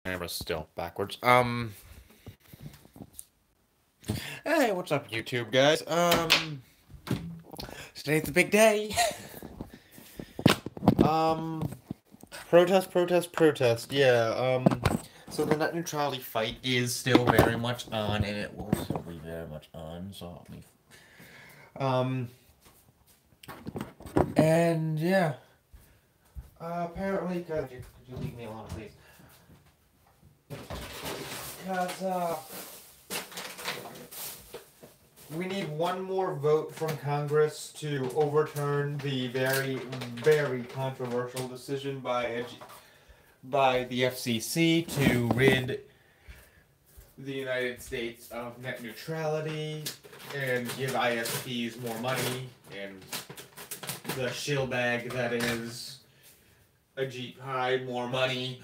camera's still backwards. Hey, what's up, YouTube guys? Today's the big day. Protest. Yeah. So the net neutrality fight is still very much on, and it will still be very much on. So let me. And yeah. Apparently, could you leave me alone, please? Because we need one more vote from Congress to overturn the very, very controversial decision by the FCC to rid the United States of net neutrality and give ISPs more money and the shill bag that is a Jeep high more money.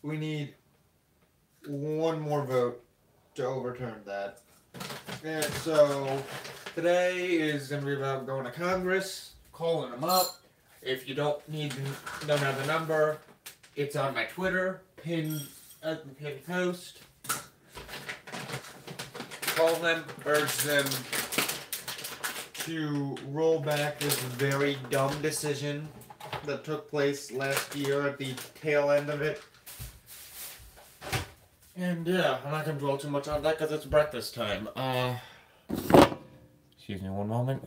We need one more vote to overturn that. And so today is going to be about going to Congress, calling them up. If you don't have the number, it's on my Twitter, pinned at the pinned post. Call them, urge them to roll back this very dumb decision that took place last year at the tail end of it. And yeah, I'm not gonna dwell too much on that because it's breakfast time. Excuse me one moment.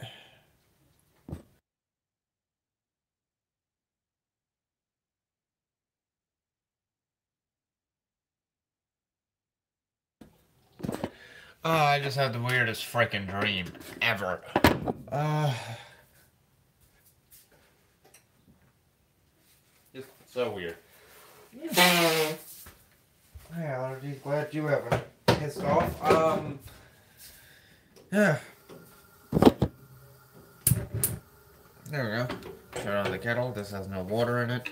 I just had the weirdest freaking dream ever. Just so weird. Hey, allergies, glad you haven't pissed off. Yeah. There we go. Turn on the kettle. This has no water in it.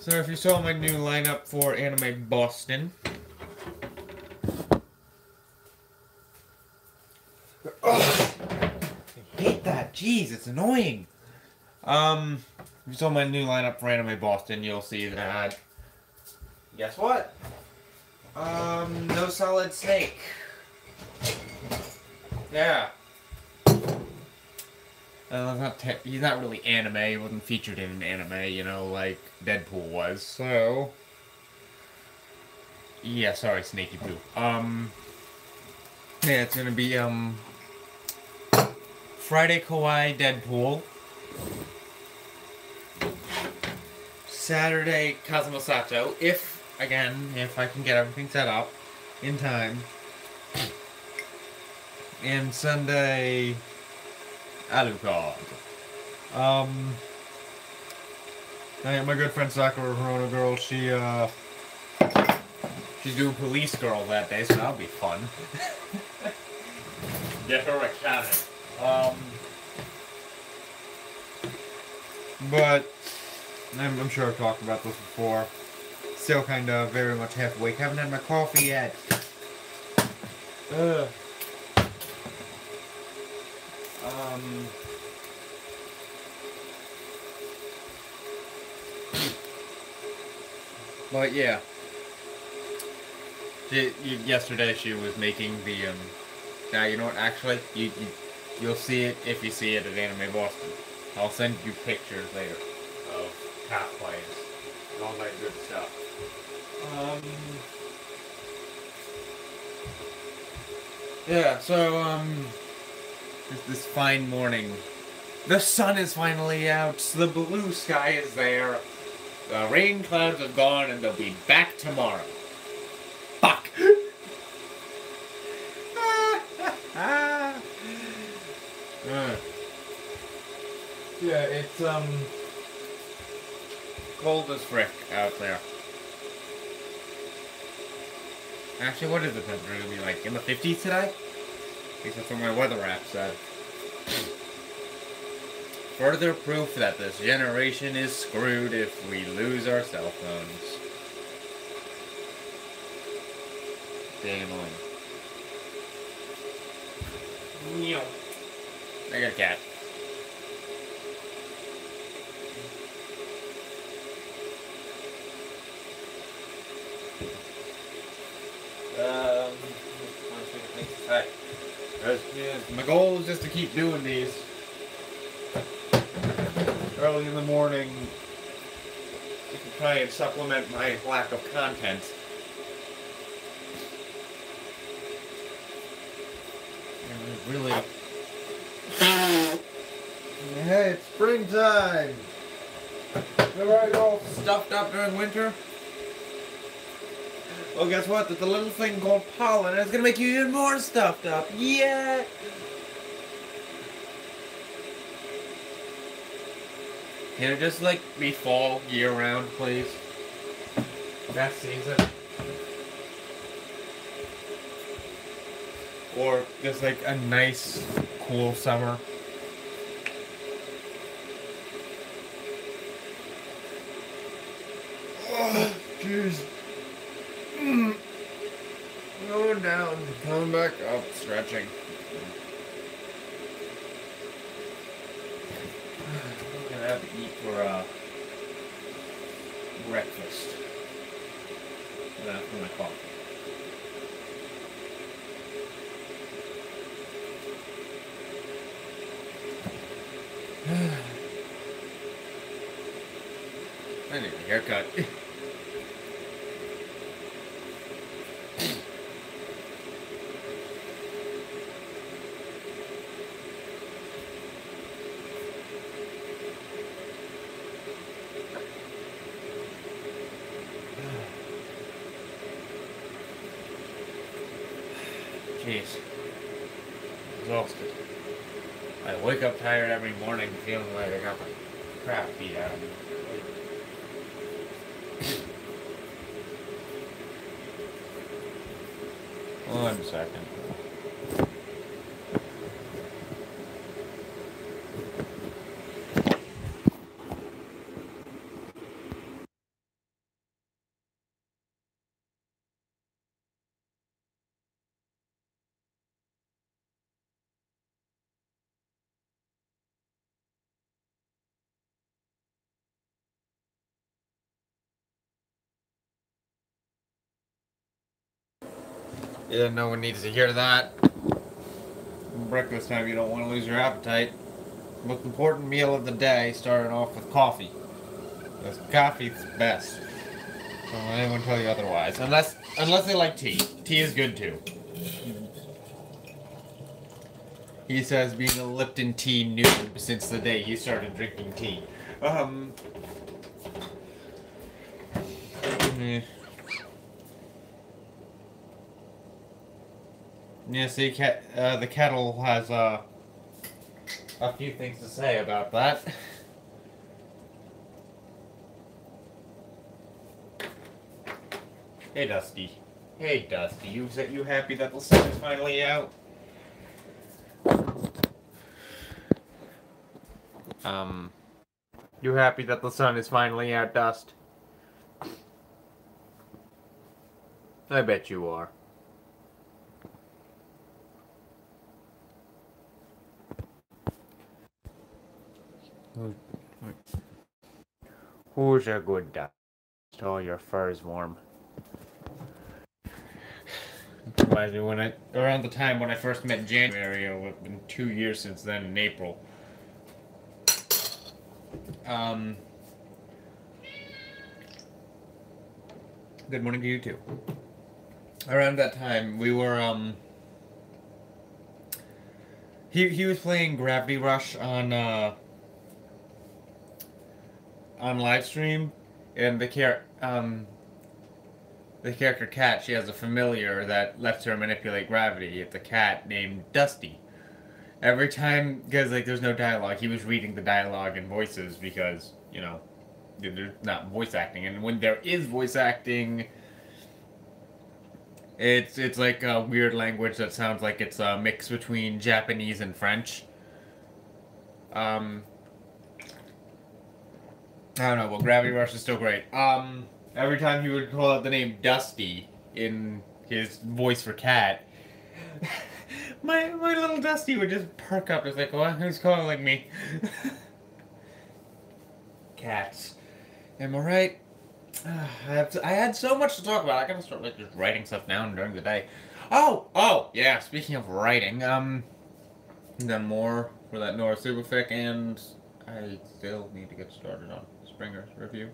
So if you saw my new lineup for Anime Boston, I hate that. Jeez, it's annoying. If you saw my new lineup for Anime Boston, you'll see that. Guess what? No Solid Snake. Yeah. He's not really anime. He wasn't featured in an anime, you know, like Deadpool was. So, yeah, sorry, Snaky Poo. Yeah, it's gonna be Friday Kawaii Deadpool, Saturday Kazuma Sato. If I can get everything set up in time, and Sunday Alucard. My good friend Sakura Corona Girl, she's doing Police Girl that day, so that'll be fun. Get her a cannon. But I'm sure I've talked about this before. Still kind of very much half awake. Haven't had my coffee yet. Ugh. But yeah, yesterday she was making the now you know what? Actually, you'll see it if you see it at Anime Boston. I'll send you pictures later of pathways and all that good stuff. Yeah. So this fine morning. The sun is finally out. The blue sky is there. The rain clouds have gone, and they'll be back tomorrow. Fuck. Yeah, it's cold as frick out there. Actually, what is the temperature gonna be like? In the 50s today? At least that's what my weather app said. Further proof that this generation is screwed if we lose our cell phones. Being annoying. Meow. I got a cat. My goal is just to keep doing these early in the morning to try and supplement my lack of content. And really. Hey, it's springtime! Remember I go all stuffed up during winter? Well, guess what? There's a little thing called pollen, and it's gonna make you even more stuffed up. Yeah! Can it just, like, be fall year-round, please? Best season. Or just, like, a nice, cool summer. Oh, jeez. Going down, coming back up, stretching. I'm gonna have to eat for breakfast. And after my coffee. I need a haircut. Jeez. Exhausted. I wake up tired every morning feeling like I got the crap beat out of me. One second. Yeah, no one needs to hear that. Breakfast time, you don't want to lose your appetite. Most important meal of the day, starting off with coffee. Because coffee's best. Don't let anyone tell you otherwise. Unless they like tea. Tea is good too. He says being a Lipton tea noob since the day he started drinking tea. Yeah, see, the kettle has a few things to say about that. Hey, Dusty. Hey, Dusty. You happy that the sun is finally out? You happy that the sun is finally out, Dust? I bet you are. Who's a good Dust? Oh, your fur is warm. Reminds me around the time when I first met January, it's been 2 years since then in April. Good morning to you too. Around that time, we were, he was playing Gravity Rush on live stream, and the character Cat, she has a familiar that lets her manipulate gravity. It's a cat named Dusty. Every time, because like there's no dialogue, he was reading the dialogue in voices because, you know, there's not voice acting. And when there is voice acting, it's like a weird language that sounds like it's a mix between Japanese and French. I don't know, well, Gravity Rush is still great. Every time he would call out the name Dusty in his voice for cat, my little Dusty would just perk up. It's like, what? Who's calling me? Cats. Am I right? I had so much to talk about. I gotta start like just writing stuff down during the day. Oh, yeah. Speaking of writing, done more for that Nora Superfic, and I still need to get started on Springer's review.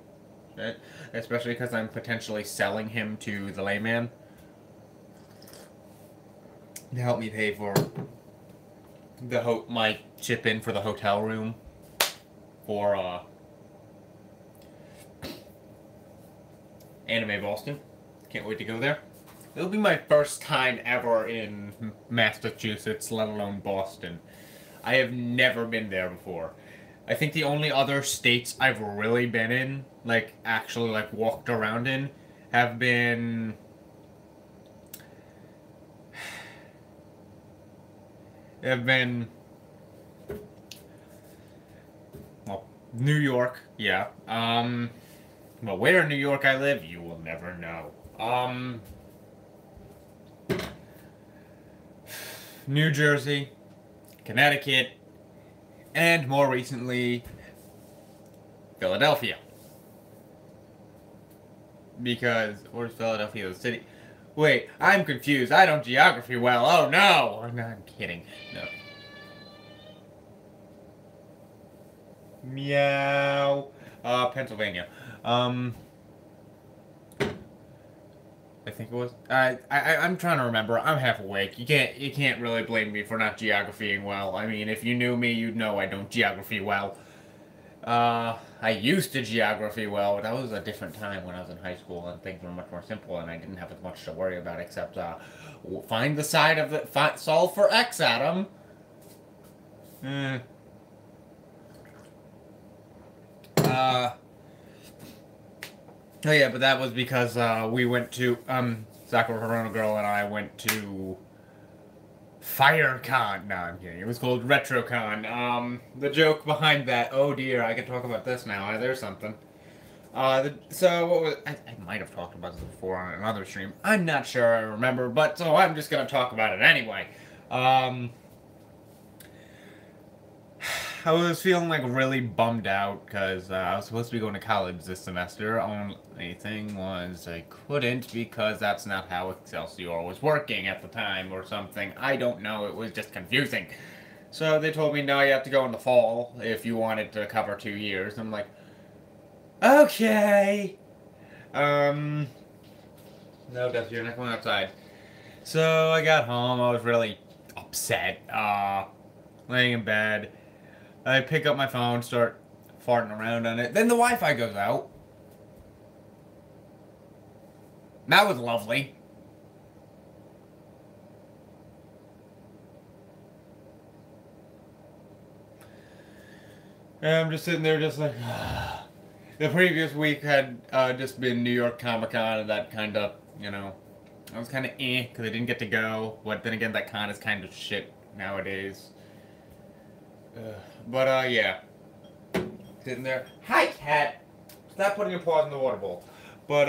Right? Especially because I'm potentially selling him to the layman to help me pay for my chip in for the hotel room for Anime Boston. Can't wait to go there. It'll be my first time ever in Massachusetts, let alone Boston. I have never been there before. I think the only other states I've really been in, like actually like walked around in, have been well, New York, yeah. Well, where in New York I live, you will never know. New Jersey, Connecticut, and more recently, Philadelphia. Because, where's Philadelphia, the city? Wait, I'm confused. I don't geography well. Oh no! No, I'm kidding. No. Meow. Pennsylvania. I think it was. I'm trying to remember. I'm half awake. You can't really blame me for not geographying well. I mean, if you knew me, you'd know I don't geography well. I used to geography well, but that was a different time when I was in high school and things were much more simple and I didn't have as much to worry about except find the side of it, solve for x, Adam. Oh yeah, but that was because we went to Sakura Hirono Girl and I went to FireCon. No, I'm kidding. It was called RetroCon. The joke behind that. Oh dear, I can talk about this now. There's something. So what was I might have talked about this before on another stream. I'm not sure I remember, but so I'm just gonna talk about it anyway. I was feeling like really bummed out because I was supposed to be going to college this semester. Only thing was I couldn't because that's not how Excelsior was working at the time or something. I don't know. It was just confusing. So they told me, no, you have to go in the fall if you wanted to cover 2 years. I'm like, okay. No, Dusty, you're not going outside. So I got home. I was really upset. Laying in bed. I pick up my phone, start farting around on it. Then the Wi-Fi goes out. That was lovely. And I'm just sitting there just like... The previous week had just been New York Comic Con and that kind of, you know... I was kind of because I didn't get to go. But then again, that con is kind of shit nowadays. But yeah. Sitting there. Hi, cat! Stop putting your paws in the water bowl. But,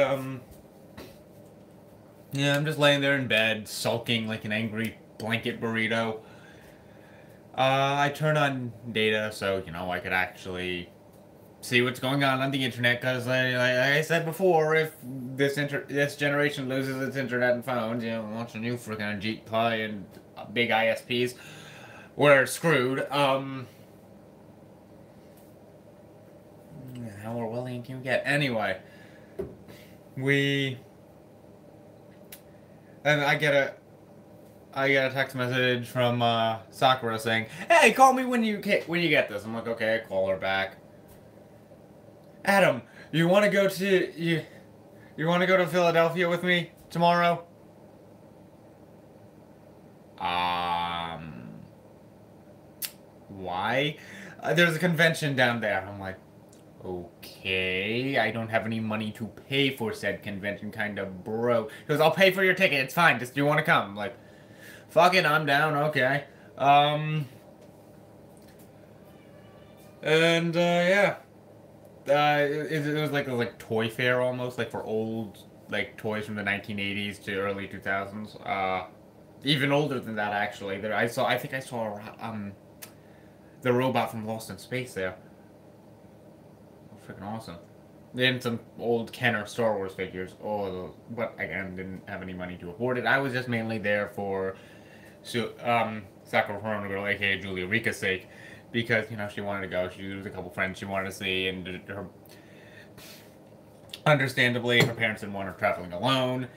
yeah, I'm just laying there in bed, sulking like an angry blanket burrito. I turn on data so, you know, I could actually see what's going on the internet, because like I said before, if this generation loses its internet and phones, you know, launching new freaking Ajit Pai and big ISPs, we're screwed. How Orwellian can we get? Anyway, and I get a text message from Sakura saying, "Hey, call me when you get this." I'm like, "Okay." I call her back. Adam, you want to go to Philadelphia with me tomorrow? Why? There's a convention down there. I'm like, okay, I don't have any money to pay for said convention, kind of broke. He goes, I'll pay for your ticket, it's fine, just do you want to come? I'm like, fuck it, I'm down, okay. Yeah. It was like a toy fair almost, like for old like toys from the 1980s to early 2000s. Even older than that, actually. There, I think I saw the robot from Lost in Space there. Freaking awesome. Then some old Kenner Star Wars figures. Oh, but again, didn't have any money to afford it. I was just mainly there for Sakura Chrono Girl, aka Julia Rika's sake, because she wanted to go. There was a couple friends she wanted to see, and her, understandably, her parents didn't want her traveling alone.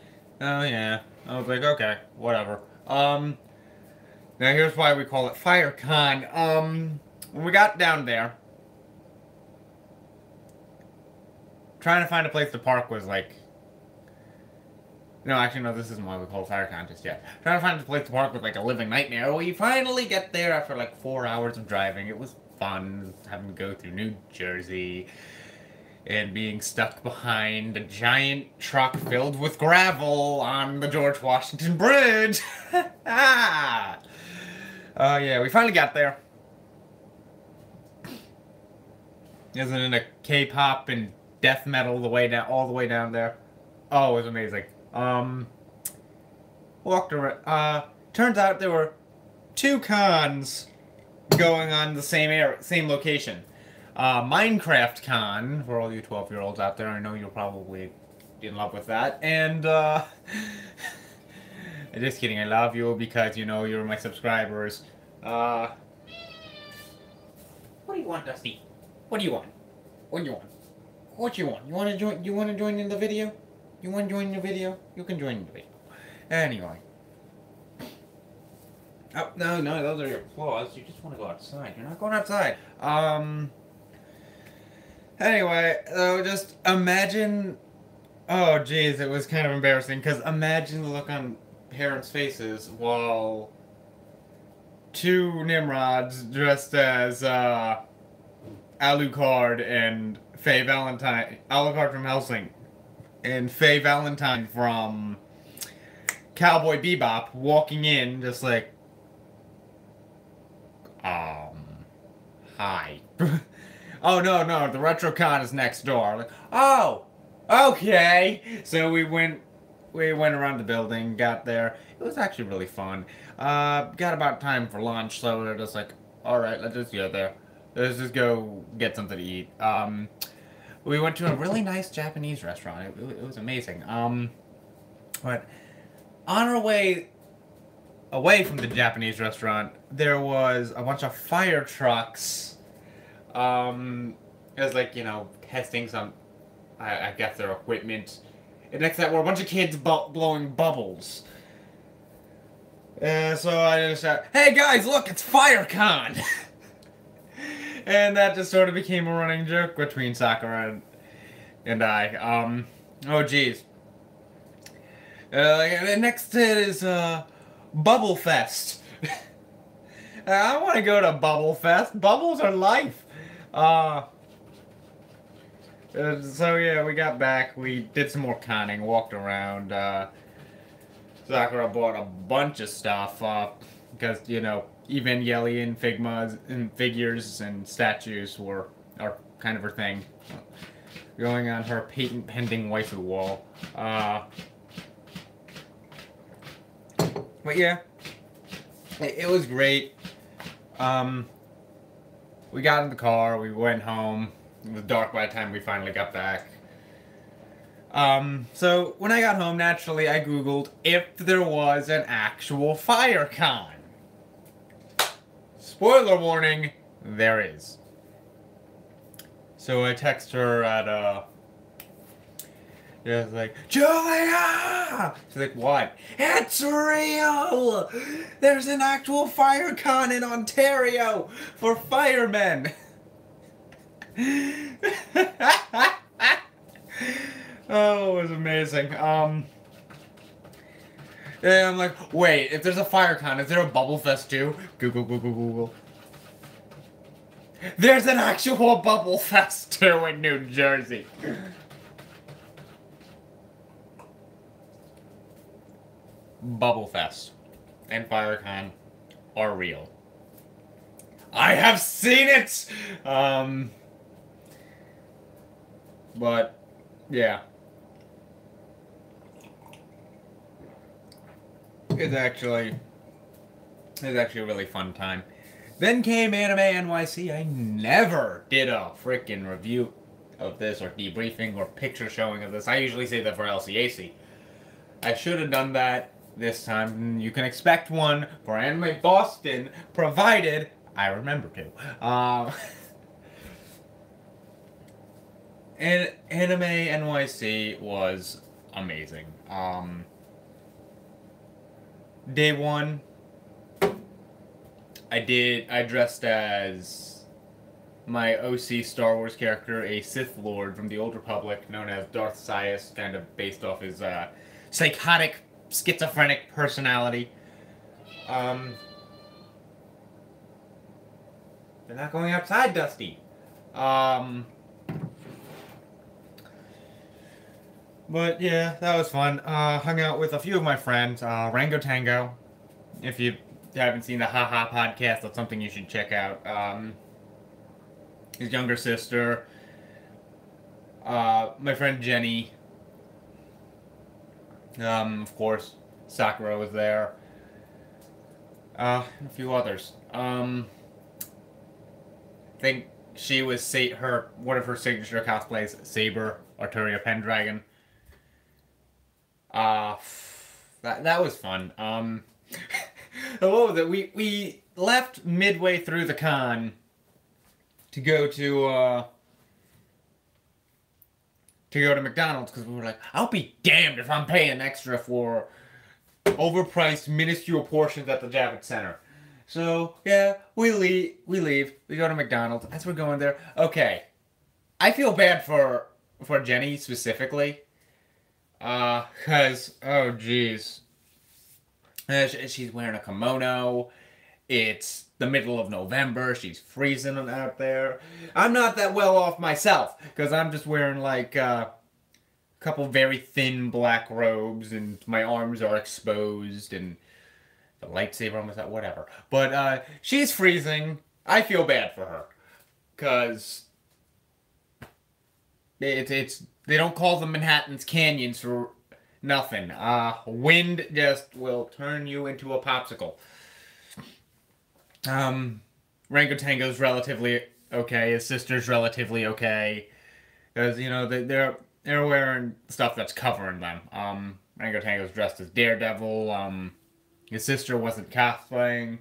Oh yeah, I was like, okay, whatever. Now here's why we call it FireCon. When we got down there, trying to find a place to park was like... No, actually, no, this isn't why we call it FireCon just yet. Trying to find a place to park was like a living nightmare. We finally get there after like 4 hours of driving. It was fun, having to go through New Jersey and being stuck behind a giant truck filled with gravel on the George Washington Bridge. Yeah, we finally got there. Isn't it a K-pop and death metal all the way down there? Oh, it was amazing. Walked around. Turns out there were 2 cons going on the same location. Minecraft Con, for all you 12-year-olds out there, I know you're probably in love with that. And, just kidding, I love you because, you're my subscribers. What do you want, Dusty? What do you want? What do you want? What you want? You want to join in the video? You want to join the video? You can join the video. Anyway. Oh, no, those are your claws. You just want to go outside. You're not going outside. Anyway, just imagine... Oh, jeez, it was kind of embarrassing, because imagine the look on parents' faces while 2 Nimrods dressed as, Alucard and Faye Valentine... Alucard from Hellsing and Faye Valentine from Cowboy Bebop walking in just like, hi. Oh, no, the RetroCon is next door. Like, oh, okay. So we went around the building, got there. It was actually really fun. Got about time for lunch, so we were just like, alright, let's just go there. Let's just go get something to eat. We went to a really nice Japanese restaurant. It was amazing. But on our way away from the Japanese restaurant, there was a bunch of fire trucks. It was like, testing some, I guess, their equipment. And next to that were a bunch of kids blowing bubbles. So I just said, hey guys, look, it's FireCon! And that just sort of became a running joke between Sakura and I. Oh geez. Next to it is, Bubble Fest. I want to go to Bubble Fest. Bubbles are life. So yeah, we got back. We did some more conning, walked around. Sakura bought a bunch of stuff, because, Evangelion figures and statues are kind of her thing. Going on her patent pending waifu wall. But yeah, it was great. We got in the car, we went home. It was dark by the time we finally got back. So when I got home, naturally I googled if there was an actual FireCon. Spoiler warning, there is. So I text her at, just like, Julia! She's like, what? It's real! There's an actual FireCon in Ontario for firemen! Oh, it was amazing. And I'm like, wait, if there's a FireCon, is there a Bubble Fest too? Google. There's an actual Bubble Fest too in New Jersey. Bubble Fest and FireCon are real. I have seen it! But, yeah. It's actually a really fun time. Then came Anime NYC. I never did a freaking review of this or debriefing or picture showing of this. I usually say that for LCAC. I should have done that this time. You can expect one for Anime Boston, provided I remember to. And Anime NYC was amazing. Day one, I dressed as my OC Star Wars character, a Sith Lord from the Old Republic, known as Darth Sidious, kind of based off his psychotic, schizophrenic personality. They're not going outside, Dusty. But yeah, that was fun. Hung out with a few of my friends. Rango Tango. If you haven't seen the Haha podcast, that's something you should check out. His younger sister. My friend Jenny. Of course, Sakura was there. And a few others. I think she was one of her signature cosplays, Saber, Arturia Pendragon. That was fun. We left midway through the con to go to McDonald's because we were like, I'll be damned if I'm paying extra for overpriced minuscule portions at the Javits Center. So yeah, we leave. We go to McDonald's. As we're going there, okay, I feel bad for Jenny specifically. Cause, oh geez. She's wearing a kimono. It's the middle of November. She's freezing out there. I'm not that well off myself, cause I'm just wearing like, a couple very thin black robes, and my arms are exposed, and the lightsaber almost out, whatever. But, she's freezing. I feel bad for her. Cause they don't call them Manhattan's canyons for nothing. Wind just will turn you into a popsicle. Rango Tango's relatively okay. His sister's relatively okay. Because, you know, they're wearing stuff that's covering them. Rango Tango's dressed as Daredevil. His sister wasn't cosplaying.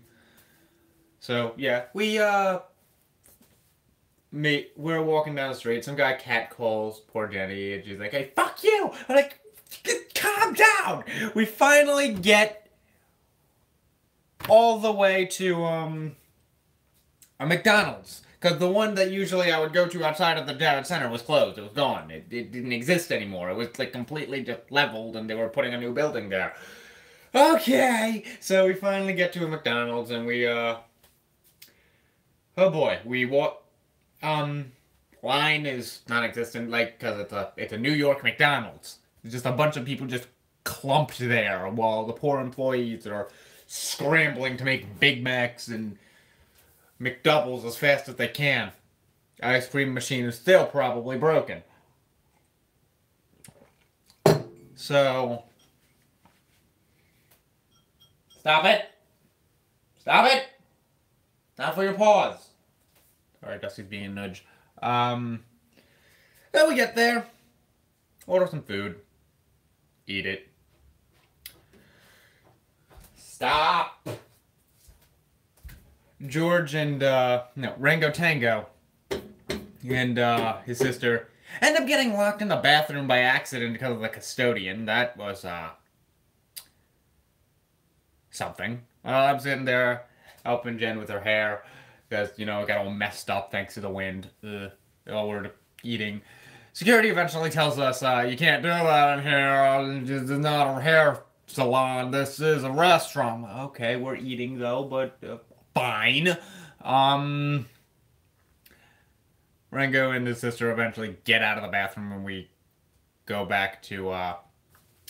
So, yeah, we're walking down the street. Some guy catcalls poor Jenny, and she's like, "Hey, fuck you!" I'm like, calm down. We finally get all the way to a McDonald's, because the one that usually I would go to outside of the Javits Center was closed. It was gone. It didn't exist anymore. It was like completely just leveled, and they were putting a new building there. Okay, so we finally get to a McDonald's, and we oh boy, we walk. Line is non-existent, like, because it's a New York McDonald's. There's just a bunch of people just clumped there while the poor employees are scrambling to make Big Macs and McDoubles as fast as they can. Ice cream machine is still probably broken. So, stop it! Stop it! Not for your paws. Sorry, Dusty's being nudged. Then we get there, order some food, eat it. Stop! George and, Rango Tango and, his sister end up getting locked in the bathroom by accident because of the custodian. That was, something. I'm sitting there helping Jen with her hair. Because, you know, it got all messed up thanks to the wind. While we're eating. Security eventually tells us, you can't do that in here. This is not a hair salon. This is a restaurant. Okay, we're eating, though, but fine. Rango and his sister eventually get out of the bathroom, and we go back to,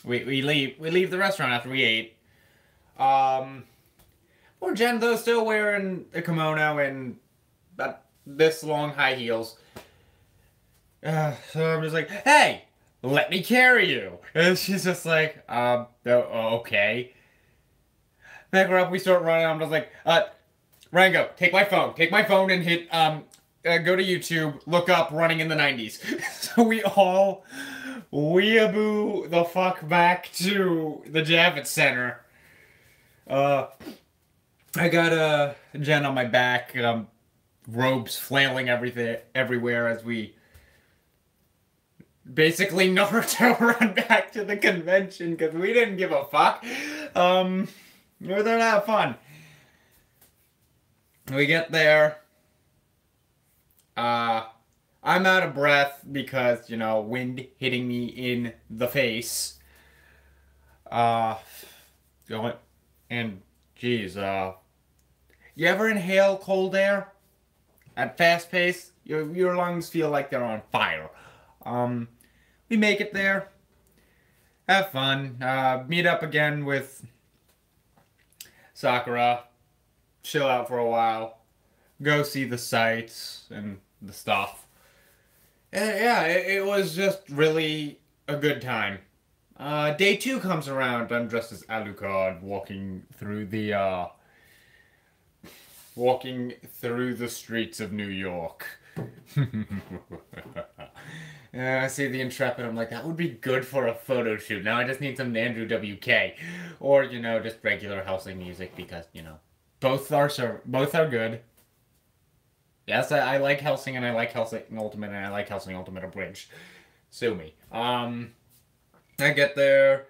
we leave the restaurant after we ate. Poor Jen, though, still wearing a kimono and this long high heels. So I'm just like, hey, let me carry you. And she's just like, okay. Back her up, we start running. I'm just like, Rango, take my phone and hit, go to YouTube, look up running in the 90s. So we all weeaboo the fuck back to the Javits Center. I got Jen on my back, robes flailing everywhere as we basically Naruto run back to the convention because we didn't give a fuck. We were there to have fun. We get there. I'm out of breath because, you know, wind hitting me in the face. Going, and geez, you ever inhale cold air at fast pace? Your lungs feel like they're on fire. We make it there. Have fun. Meet up again with Sakura. Chill out for a while. Go see the sights and the stuff. And yeah, it was just really a good time. Day 2 comes around. I'm dressed as Alucard, walking through the streets of New York. I see the Intrepid. I'm like, that would be good for a photo shoot. Now I just need some Andrew WK, or you know, just regular Helsing music because you know, both are good. Yes, I like Helsing and I like Helsing Ultimate and I like Helsing Ultimate Abridged. Sue me. I get there,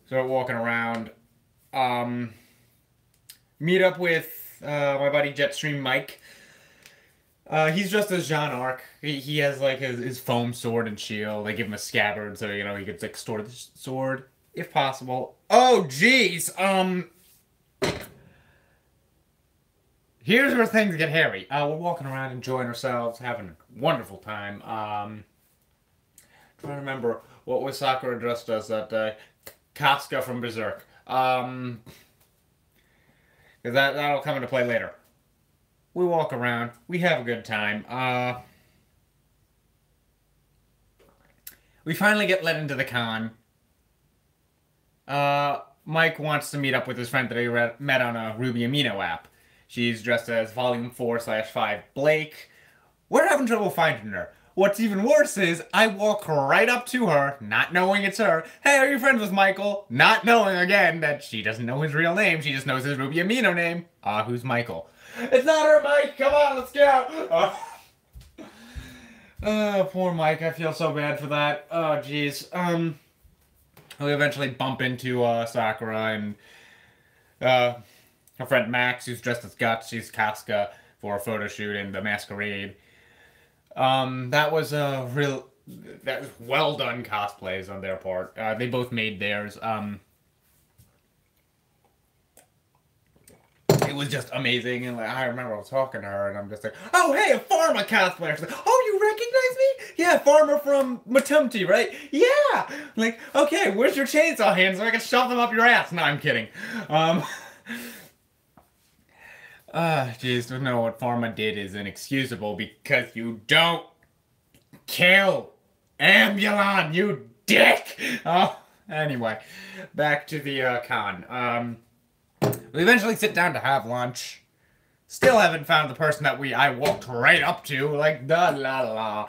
start walking around, meet up with my buddy Jetstream Mike. He's just as Jean Arc. He has like his foam sword and shield. They give him a scabbard so you know he could like store the sword if possible. Oh jeez. Here's where things get hairy. We're walking around enjoying ourselves, having a wonderful time. Trying to remember what was Sakura dressed as that day. Casca from Berserk. Because that'll come into play later. We walk around. We have a good time. We finally get let into the con. Mike wants to meet up with his friend that he met on a Ruby Amino app. She's dressed as Volume 4/5 Blake. We're having trouble finding her. What's even worse is, I walk right up to her, not knowing it's her. Hey, are you friends with Michael? Not knowing, again, that she doesn't know his real name. She just knows his Ruby Amino name. Who's Michael? It's not her, Mike! Come on, let's go! Poor Mike. I feel so bad for that. Oh, jeez. We eventually bump into, Sakura and, her friend Max, who's dressed as Guts. She's Casca for a photo shoot in the Masquerade. That was well done cosplays on their part. They both made theirs. It was just amazing, and like I remember I was talking to her, and I'm just like, "Oh, hey, a Pharma cosplayer." She's like, "Oh, you recognize me? Yeah, Pharma from Matumti, right? Yeah." I'm like, okay, where's your chainsaw hands so I can shove them up your ass? No, I'm kidding. Jeez, no, what Pharma did is inexcusable because you don't kill Ambulon, you dick! Anyway, back to the con. We eventually sit down to have lunch. Still haven't found the person that I walked right up to, like, da la la.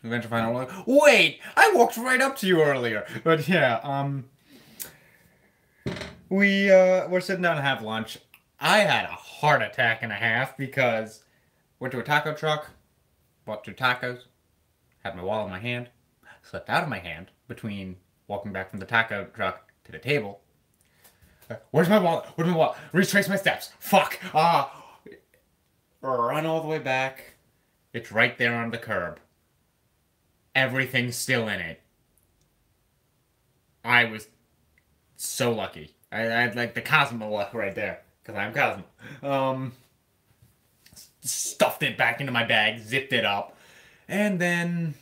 Eventually find out, like, wait, I walked right up to you earlier. But yeah, we're sitting down to have lunch. I had a heart attack and a half because went to a taco truck, bought 2 tacos, had my wallet in my hand, slipped out of my hand between walking back from the taco truck to the table. Where's my wallet? Where's my wallet? Retrace my steps. Fuck. Run all the way back. It's right there on the curb. Everything's still in it. I was so lucky. I had like the Cosmo luck right there. Because I'm Cosmo. Stuffed it back into my bag. Zipped it up. And then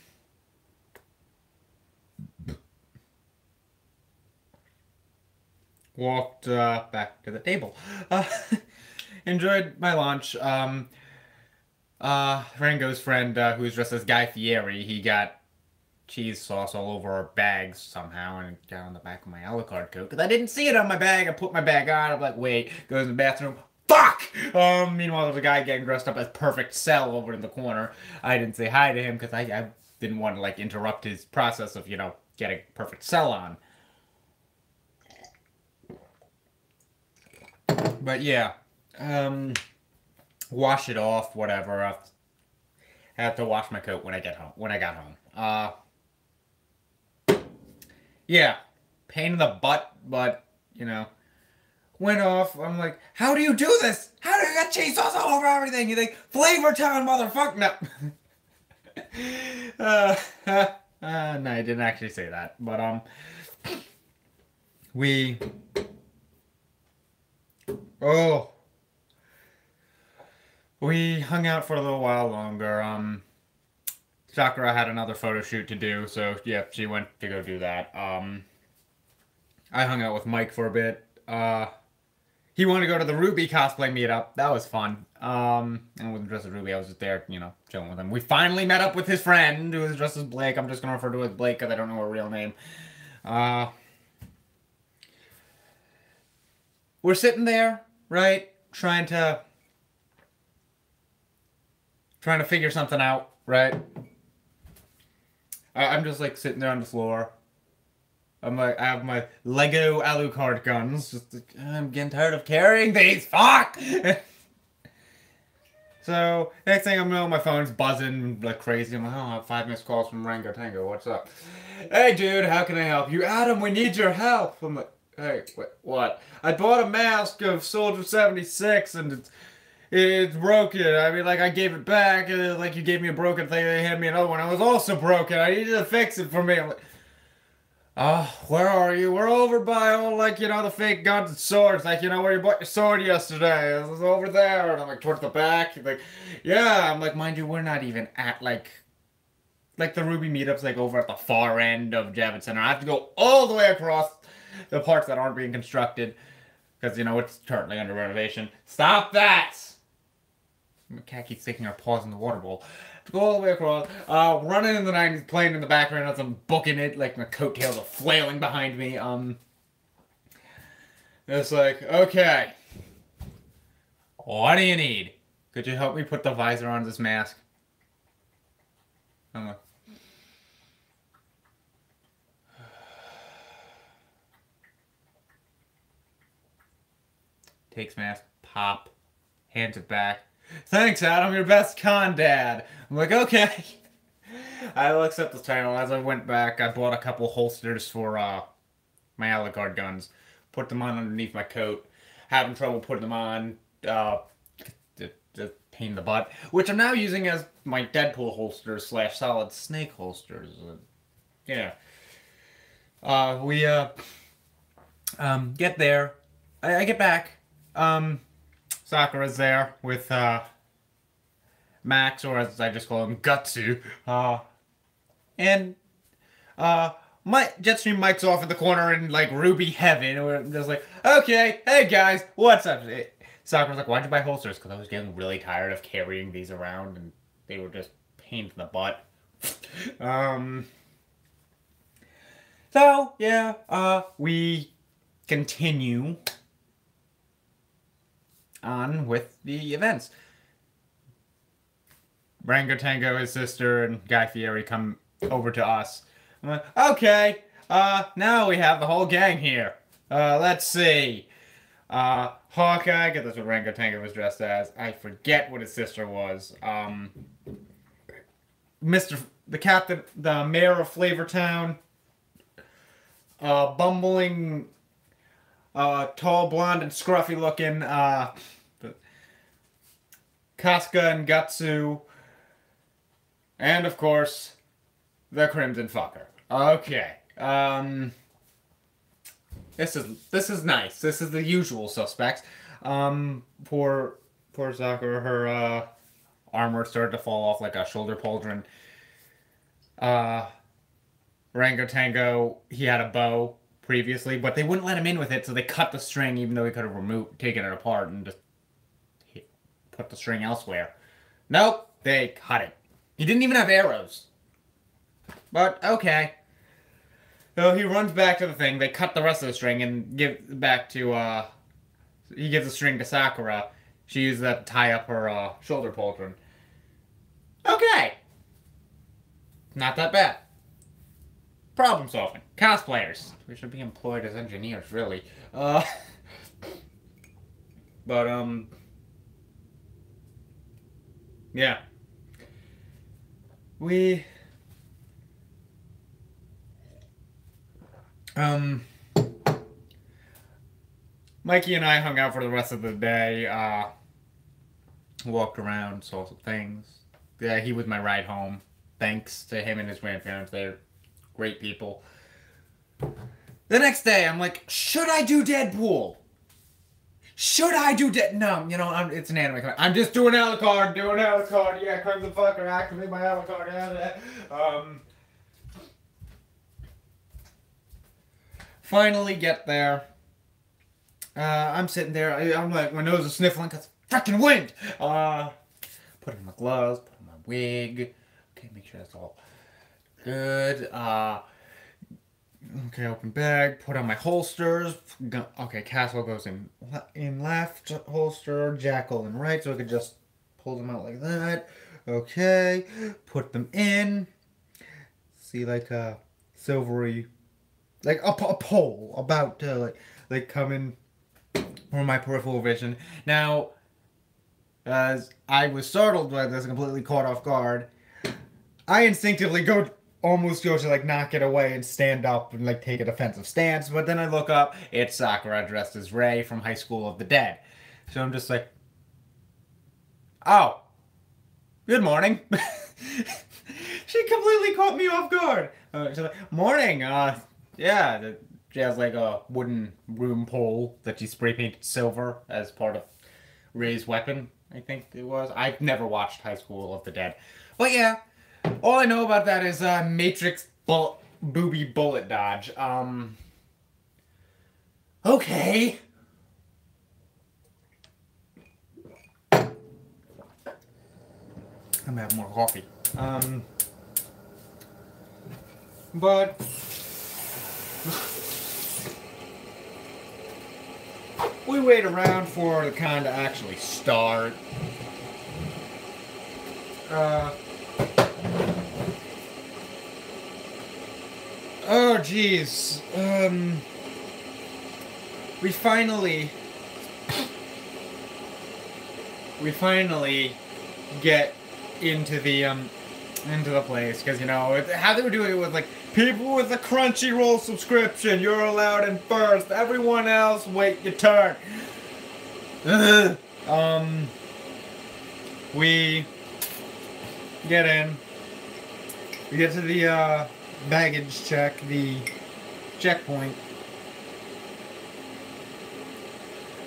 walked back to the table. Enjoyed my lunch. Rango's friend, who was dressed as Guy Fieri, he got cheese sauce all over our bags somehow and got on the back of my Alucard coat because I didn't see it on my bag. I put my bag on. I'm like, wait, goes in the bathroom. Fuck! Meanwhile, there's a guy getting dressed up as Perfect Cell over in the corner. I didn't say hi to him because I didn't want to like interrupt his process of, getting Perfect Cell on. But yeah, wash it off, whatever. I have to wash my coat when I get home. When I got home. Yeah, pain in the butt, but went off. I'm like, how do you do this? How do you get cheese sauce all over everything? You think Flavor Town, motherfucker? No. No, I didn't actually say that, but we. Oh. We hung out for a little while longer. Sakura had another photo shoot to do, so yeah, she went to go do that. I hung out with Mike for a bit. He wanted to go to the Ruby cosplay meetup. That was fun. I wasn't dressed as Ruby. I was just there, chilling with him. We finally met up with his friend who was dressed as Blake. I'm just gonna refer to him as Blake because I don't know her real name. We're sitting there, right, trying to figure something out, right? I'm just like sitting there on the floor. I'm like, I have my Lego Alucard guns. Just like, I'm getting tired of carrying these. Fuck! So, next thing I know, my phone's buzzing like crazy. I'm like, oh, I have 5 missed calls from Rango Tango. What's up? Hey, dude, how can I help you? Adam, we need your help. I'm like, hey, what? I bought a mask of Soldier 76 and it's broken. I mean, like, I gave it back. Like, you gave me a broken thing. They handed me another one. It was also broken. I needed to fix it for me. I'm like, where are you? We're over by all, like, the fake guns and swords. Like, where you bought your sword yesterday. It was over there. And I'm like, towards the back. He's like, yeah. I'm like, mind you, we're not even at, like the Ruby meetup's, like, over at the far end of Javits Center. I have to go all the way across the parts that aren't being constructed. Because, it's currently under renovation. Stop that! My cat keeps sticking her paws in the water bowl. To go all the way across, running in the 90s, playing in the background as I'm booking it, like my coattails are flailing behind me. It's like, okay, what do you need? Could you help me put the visor on this mask? I'm like, takes mask, pop, hands it back. Thanks, Adam, your best con dad. I'm like, okay. I will accept the title. As I went back, I bought a couple holsters for my Alucard guns. Put them on underneath my coat. Having trouble putting them on. Just pain in the butt. Which I'm now using as my Deadpool holsters / Solid Snake holsters. Yeah. We get there. I get back. Sakura's there with Max, or as I just call him, Gutsu. And Jetstream Mike's off in the corner in like Ruby heaven. And we're just like, okay, hey guys, what's up? Sakura's like, why'd you buy holsters? Because I was getting really tired of carrying these around, and they were just pain in the butt. So yeah, we continue on with the events. Rango Tango, his sister, and Guy Fieri come over to us. I'm like, okay, now we have the whole gang here. Let's see. Hawkeye, because that's what Rango Tango was dressed as. I forget what his sister was. The captain, the mayor of Flavortown. Bumbling, tall, blonde, and scruffy looking, Casca and Gutsu. And, of course, the Crimson Fucker. Okay. This is nice. This is the usual suspects. Poor Sakura, her, armor started to fall off like a shoulder pauldron. Rango Tango, he had a bow previously, but they wouldn't let him in with it, so they cut the string, even though he could have taken it apart and just put the string elsewhere. Nope, they cut it. He didn't even have arrows. But, okay. So he runs back to the thing, they cut the rest of the string and give back to, he gives the string to Sakura. She uses that to tie up her, shoulder pauldron. Okay. Not that bad. Problem solving. Cosplayers. We should be employed as engineers, really. But, yeah. We... Mikey and I hung out for the rest of the day, walked around, saw some things. Yeah, he was my ride home. Thanks to him and his grandparents. They're great people. The next day, I'm like, should I do Deadpool? Should I do No, you know, it's an anime. I'm just doing Alucard, Yeah, Crimson Fucker, activate my Alucard. Finally get there. I'm sitting there. I'm like, my nose is sniffling because fucking wind. Put on my gloves, put on my wig. Okay, make sure that's all good. Okay, open bag. Put on my holsters. Okay, Castle goes in left holster, Jackal in right, so I could just pull them out like that. Okay, put them in. See, like a silvery, like a pole about to like come in from my peripheral vision. Now, as I was startled by this and completely caught off guard, I instinctively almost go to like knock it away and stand up and like take a defensive stance, but then I look up, it's Sakura dressed as Rei from High School of the Dead. So I'm just like, oh, good morning. She completely caught me off guard. She's like, morning, yeah, she has like a wooden room pole that she spray painted silver as part of Rei's weapon, I think it was. I've never watched High School of the Dead. But yeah, all I know about that is Matrix booby bullet dodge. Okay. I'm gonna have more coffee. But we wait around for the con to actually start. Oh, jeez. We finally get into the place, because, you know, how they were doing it with, like, people with a Crunchyroll subscription, you're allowed in first, everyone else, wait your turn. We get in, we get to the, baggage check, the checkpoint.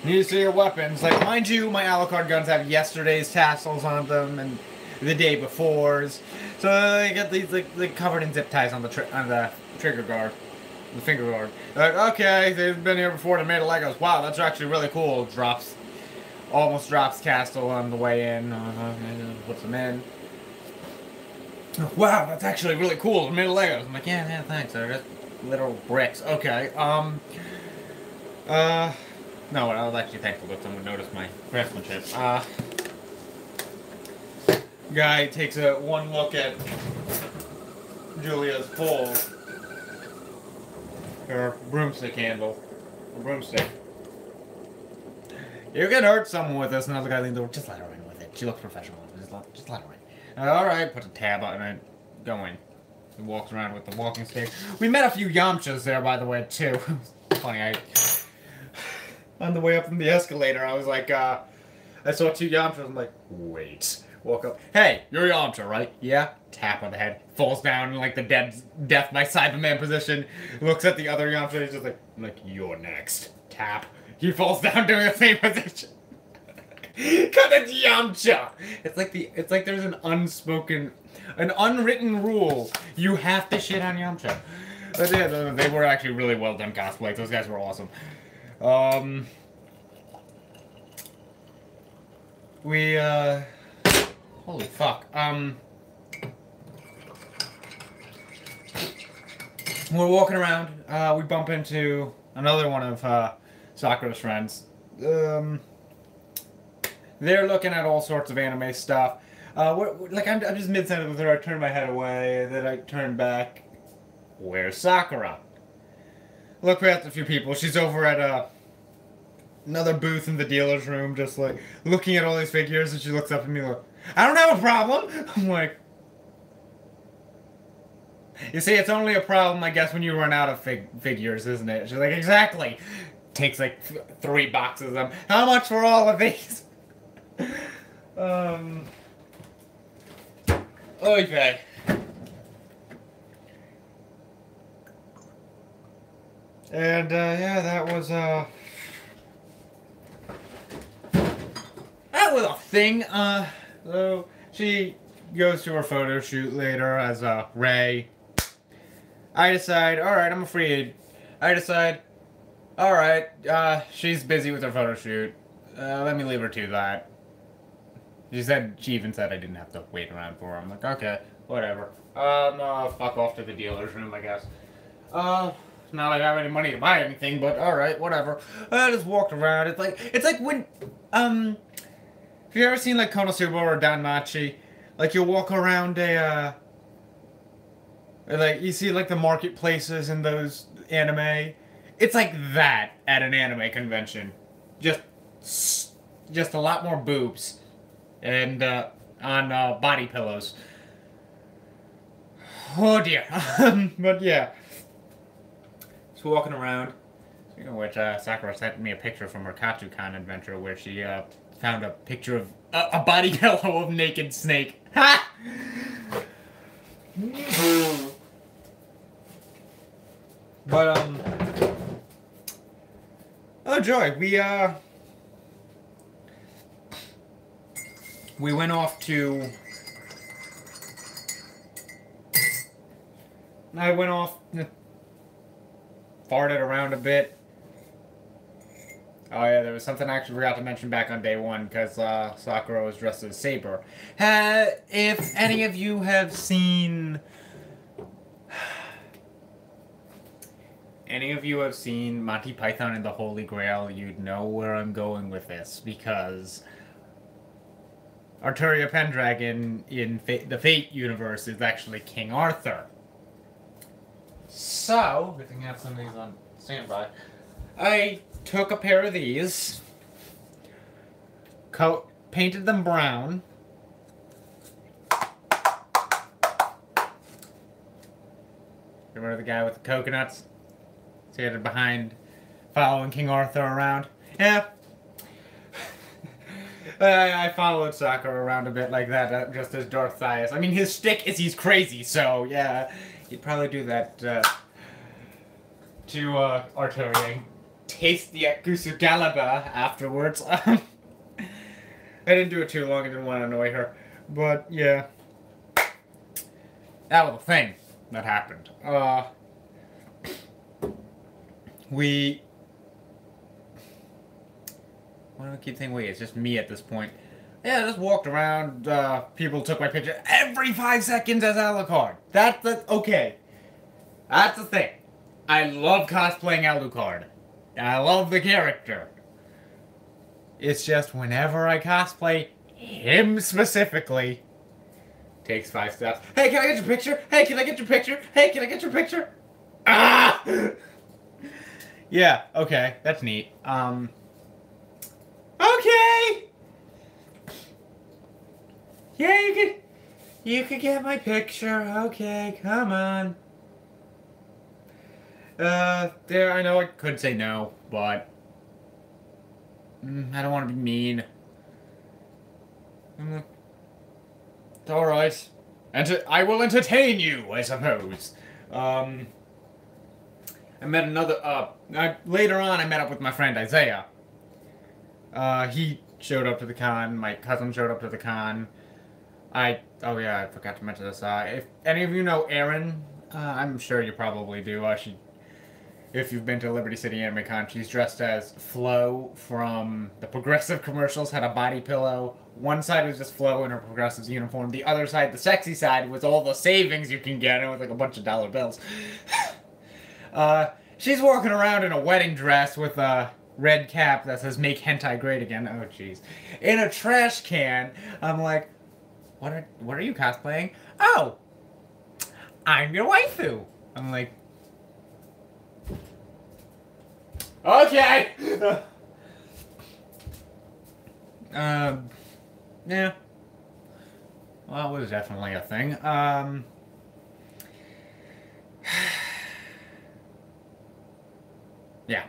Need to see your weapons. Like, mind you, my Alucard guns have yesterday's tassels on them and the day before's. So they get these like covered in zip ties on the trigger guard, the finger guard. Like, okay, they've been here before. They made a Legos. Wow, that's actually really cool. Almost drops Castle on the way in. Puts them in. Wow, that's actually really cool. They made a Legos. I'm like, yeah, thanks. They're just literal bricks. Okay. No, I was actually thankful that someone noticed my craftsmanship. Guy takes one look at Julia's pole. Her broomstick handle. A broomstick. You can hurt someone with this, and the other guy leans over. Just let her in with it. She looks professional. Just let her in. Alright, put a tab on it. Go in. He walks around with the walking stick. We met a few Yamchas there, by the way, too. Funny, on the way up from the escalator, I was like, I saw two Yamchas. I'm like, wait. Walk up. Hey, you're Yamcha, right? Yeah. Tap on the head. Falls down in like the death by Cyberman position. Looks at the other Yamcha. He's just like, you're next. Tap. He falls down doing the same position. Cut it, Yamcha. It's like there's an unwritten rule. You have to shit on Yamcha. But yeah, they were actually really well done cosplay. Those guys were awesome. Holy fuck. we're walking around. We bump into another one of Sakura's friends. They're looking at all sorts of anime stuff. I'm just mid-sentence with her. I turn my head away, and then I turn back. Where's Sakura? Look past a few people. She's over at another booth in the dealer's room, just like looking at all these figures, and she looks up at me like, I don't have a problem. I'm like, you see, it's only a problem, I guess, when you run out of figures, isn't it? She's like, exactly. Takes like 3 boxes of them. How much for all of these? Okay. And yeah, that was a thing. So she goes to her photo shoot later as Ray. I decide, alright, I'm afraid. I decide, alright, she's busy with her photo shoot. Let me leave her to that. She even said I didn't have to wait around for her. I'm like, okay, whatever. No, fuck off to the dealer's room, I guess. Not like I have any money to buy anything, but alright, whatever. I just walked around. It's like when, have you ever seen like Konosuba or Danmachi? Like you walk around like you see like the marketplaces in those anime. It's like that at an anime convention. Just a lot more boobs. And on body pillows. Oh dear. But yeah. Just walking around. Speaking of which, Sakura sent me a picture from her Katsucon adventure where she found a picture of a body pillow of naked Snake. Ha! But oh joy, we went off to... I went off, farted around a bit. Oh yeah, there was something I actually forgot to mention back on day 1, because Sakura was dressed as Saber. If any of you have seen... Any of you have seen Monty Python and the Holy Grail, you'd know where I'm going with this, because... Arturia Pendragon in the Fate universe is actually King Arthur. So, good thing I have some of these on standby. I took a pair of these, painted them brown. Remember the guy with the coconuts? Standing behind, following King Arthur around. Yeah. I followed Sakura around a bit like that, just as Darth Thias. I mean, his shtick is he's crazy, so yeah, he'd probably do that to Arturia. Taste the Yakusu Galaba afterwards. I didn't do it too long, I didn't want to annoy her. But yeah, that was a thing that happened. Why do I keep saying wait? It's just me at this point. Yeah, I just walked around. People took my picture every 5 seconds as Alucard. Okay. That's the thing. I love cosplaying Alucard. I love the character. It's just whenever I cosplay him specifically, takes 5 steps. Hey, can I get your picture? Hey, can I get your picture? Hey, can I get your picture? Ah! Yeah, okay, that's neat. Okay! Yeah, you could get my picture. Okay, come on. There, I know I could say no, but I don't want to be mean. It's alright. I will entertain you, I suppose. I met another, later on I met up with my friend Isaiah. He showed up to the con, my cousin showed up to the con. Oh yeah, I forgot to mention this. If any of you know Erin, I'm sure you probably do. If you've been to Liberty City Anime Con, she's dressed as Flo from the Progressive commercials, had a body pillow. One side was just Flo in her Progressive's uniform. The other side, the sexy side, was all the savings you can get, and with like a bunch of dollar bills. She's walking around in a wedding dress with a red cap that says "Make Hentai Great Again." Oh, jeez. In a trash can. I'm like, what are you cosplaying? Oh, I'm your waifu. I'm like, okay. Yeah. Well, it was definitely a thing. Yeah.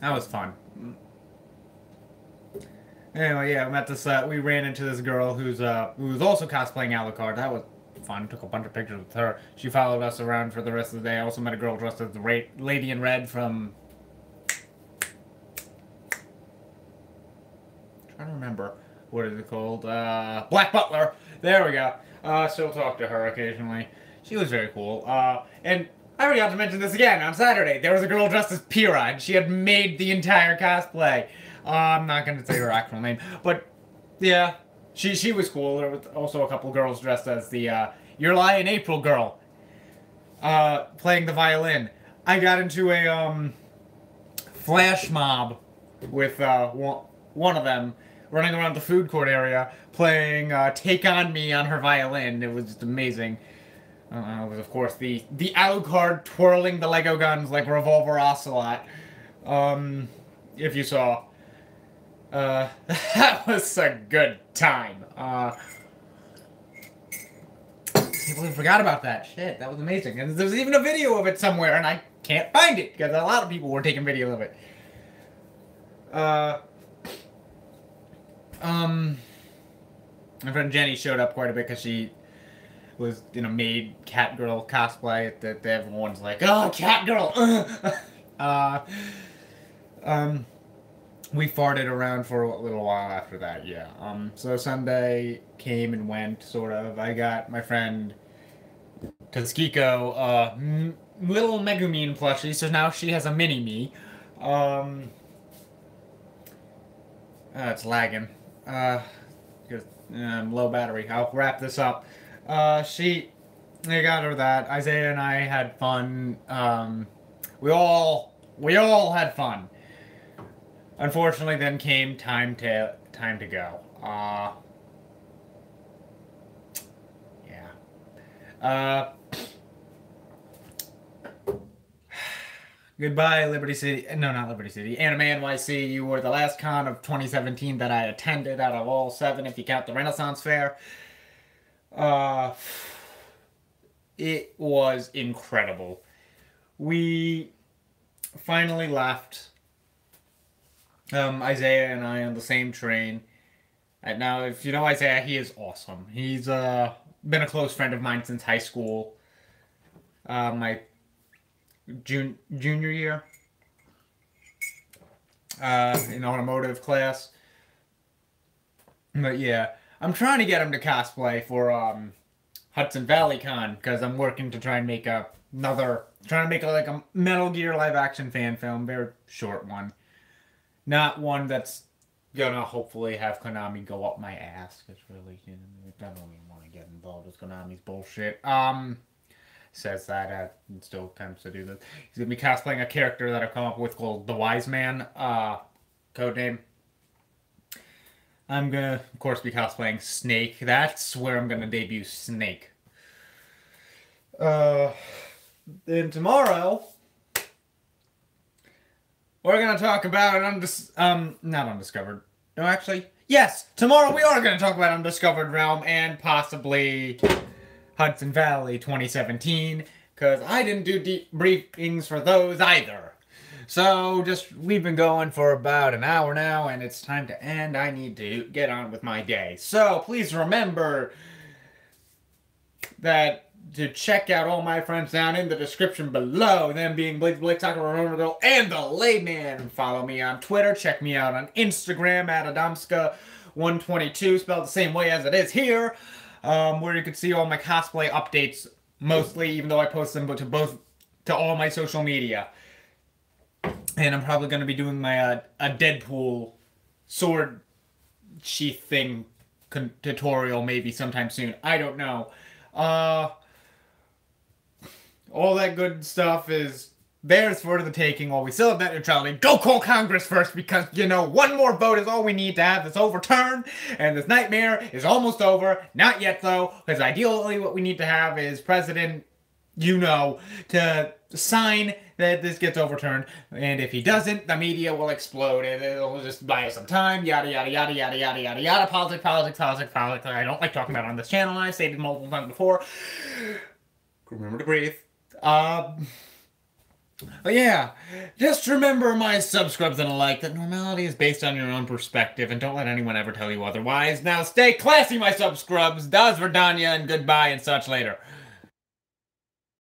That was fun. Anyway, yeah, we ran into this girl who was also cosplaying Alucard. That was fun. Took a bunch of pictures with her. She followed us around for the rest of the day. I also met a girl dressed as the Lady in Red from... I'm trying to remember. What is it called? Black Butler. There we go. Still talk to her occasionally. She was very cool. And I forgot to mention this again. On Saturday, there was a girl dressed as Pyrrha, and she had made the entire cosplay. I'm not going to say her actual name, but yeah, she was cool. There was also a couple girls dressed as the Your Lie in April girl, playing the violin. I got into a flash mob with one of them running around the food court area playing Take On Me on her violin. It was just amazing. It was, of course, the Alucard twirling the Lego guns like Revolver Ocelot. If you saw. That was a good time. I can't believe I forgot about that. Shit, that was amazing. And there's even a video of it somewhere, and I can't find it, because a lot of people were taking video of it. My friend Jenny showed up quite a bit, because she was in a maid Catgirl cosplay that everyone's like, oh, Catgirl! We farted around for a little while after that, yeah. So Sunday came and went, sort of. I got my friend Tazkiko little Megumine plushie, so now she has a mini-me. It's lagging. Because low battery. I'll wrap this up. I got her that. Isaiah and I had fun. We all had fun. Unfortunately, then came time to go. Yeah. Goodbye, Liberty City. No, not Liberty City. Anime NYC. You were the last con of 2017 that I attended out of all 7, if you count the Renaissance Fair. It was incredible. We finally left. Isaiah and I on the same train. And now, if you know Isaiah, he is awesome. He's been a close friend of mine since high school. My junior year in automotive class. But yeah, I'm trying to get him to cosplay for Hudson Valley Con, because I'm working to try and make like a Metal Gear live action fan film, very short one. Not one that's gonna hopefully have Konami go up my ass. It's really, I don't even want to get involved with Konami's bullshit. Says that and still attempts to do this. He's gonna be cosplaying a character that I've come up with called the Wise Man, codename. I'm gonna, of course, be cosplaying Snake. That's where I'm gonna debut Snake. Then tomorrow, we're gonna talk about not Undiscovered. No, actually, yes, tomorrow we are gonna talk about Undiscovered Realm and possibly Hudson Valley 2017, because I didn't do deep briefings for those either. So, we've been going for about an hour now, and it's time to end. I need to get on with my day. So, please remember that to check out all my friends down in the description below, them being blazeeblake, Sakura, and the Layman. Follow me on Twitter, check me out on Instagram at ADAMska122, spelled the same way as it is here. Where you can see all my cosplay updates, mostly, even though I post them to all my social media. And I'm probably going to be doing my a Deadpool sword sheath thing tutorial maybe sometime soon. I don't know. All that good stuff is theirs for the taking while we still have net neutrality. Go call Congress first because, you know, one more vote is all we need to have this overturned. And this nightmare is almost over. Not yet, though, because ideally what we need to have is President, you know, to sign that this gets overturned. And if he doesn't, the media will explode and it'll just buy us some time. Yada, yada, yada, yada, yada, yada, yada. Politics, politics, politics, politics. I don't like talking about it on this channel. I've stated multiple times before. Remember to breathe. But yeah, just remember my subscribes and a like that normality is based on your own perspective and don't let anyone ever tell you otherwise. Now stay classy, my subscribes. Das Verdania and goodbye and such later.